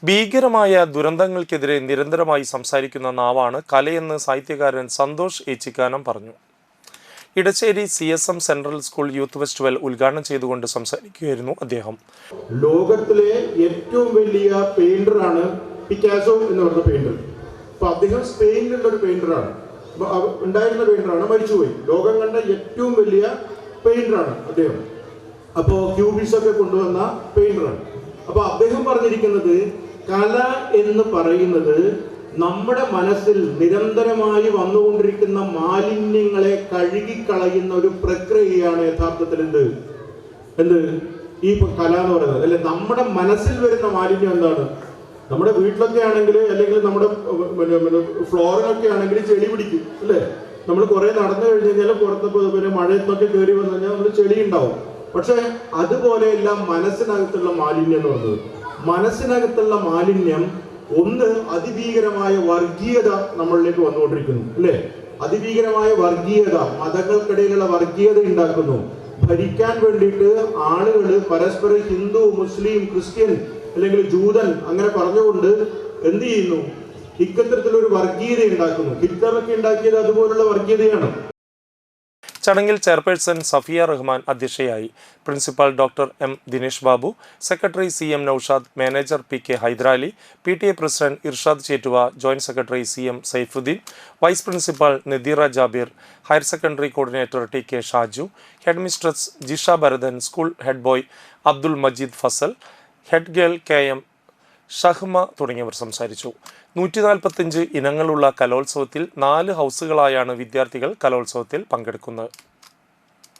ഭീകരമായ ദുരന്തങ്ങൾക്കെതിരെ നിരന്തരമായി സംസാരിക്കുന്ന നാവാണ് കലയെന്ന് സാഹിത്യകാരൻ സന്തോഷ് ഏച്ചിക്കാനം പറഞ്ഞു. Edachery CSM central school youth festival ഉദ്ഘാടനം ചെയ്തുകൊണ്ട് സംസാരിക്കുകയായിരുന്നു അദ്ദേഹം. ലോകത്തിലെ ഏറ്റവും വലിയ പെയിന്ററാണ് പിക്കാസോ എന്ന് പറഞ്ഞ പെയിന്റർ. അപ്പൊ അദ്ദേഹം സ്പെയിനിലുള്ള ഒരു പെയിന്ററാണ്, ഉണ്ടായിരുന്ന പെയിന്ററാണ്, മരിച്ചുപോയി. ലോകം കണ്ട ഏറ്റവും വലിയ പെയിന്ററാണ് അദ്ദേഹം. അപ്പോൾ ക്യൂബിസ് ഒക്കെ കൊണ്ടുവന്ന പെയിന്ററാണ്. അപ്പൊ അദ്ദേഹം പറഞ്ഞിരിക്കുന്നത് കല എന്ന് പറയുന്നത് നമ്മുടെ മനസ്സിൽ നിരന്തരമായി വന്നുകൊണ്ടിരിക്കുന്ന മാലിന്യങ്ങളെ കഴുകിക്കളയുന്ന ഒരു പ്രക്രിയയാണ് യഥാർത്ഥത്തിൽ എന്ത് ഈ കല എന്ന് പറയുന്നത്. അല്ലെ, നമ്മുടെ മനസ്സിൽ വരുന്ന മാലിന്യം എന്താണ്? നമ്മുടെ വീട്ടിലൊക്കെ ആണെങ്കിൽ, അല്ലെങ്കിൽ നമ്മുടെ ഫ്ലോറിനൊക്കെ ആണെങ്കിൽ ചെളി പിടിക്കും, അല്ലേ? നമ്മൾ കുറെ നടന്നു കഴിഞ്ഞ് കഴിഞ്ഞാൽ പുറത്ത് മഴയത്തൊക്കെ കയറി വന്നു കഴിഞ്ഞാൽ നമ്മൾ ചെളി ഉണ്ടാവും. പക്ഷെ അതുപോലെയല്ല മനസ്സിനകത്തുള്ള മാലിന്യം എന്ന് പറയുന്നത്. മനസ്സിനകത്തുള്ള മാലിന്യം ഒന്ന്, അതിഭീകരമായ വർഗീയത നമ്മളിലേക്ക് വന്നുകൊണ്ടിരിക്കുന്നു, അല്ലേ? അതിഭീകരമായ വർഗീയത, മതങ്ങൾക്കിടയിലുള്ള വർഗീയത ഉണ്ടാക്കുന്നു. ഭരിക്കാൻ വേണ്ടിയിട്ട് ആളുകൾ പരസ്പരം ഹിന്ദു, മുസ്ലിം, ക്രിസ്ത്യൻ അല്ലെങ്കിൽ ജൂതൻ അങ്ങനെ പറഞ്ഞുകൊണ്ട് എന്ത് ചെയ്യുന്നു? ഇത്തരത്തിലൊരു വർഗീയത ഉണ്ടാക്കുന്നു. ഹിറ്റ്ലറൊക്കെ ഉണ്ടാക്കിയത് അതുപോലുള്ള വർഗീയതയാണ്. ചടങ്ങിൽ ചെയർപേഴ്സൺ സഫിയ റഹ്മാൻ അധ്യക്ഷയായി. Principal doctor M Dinesh Babu, secretary CM Naushad, manager PK Hyderali, PTA president Irshad Chettuva, joint secretary CM Saifuddin, vice principal Nadeera Jabir, higher secondary coordinator TK Shaju, head mistress Jisha Bharathan, school head boy Abdul Majeed Fazal, head girl KM Shahma തുടങ്ങിയവർ സംസാരിച്ചു. 145 ഇനങ്ങളുള്ള കലോത്സവത്തിൽ 4 ഹൗസുകളായാണ് വിദ്യാർത്ഥികൾ കലോത്സവത്തിൽ പങ്കെടുക്കുന്നത്.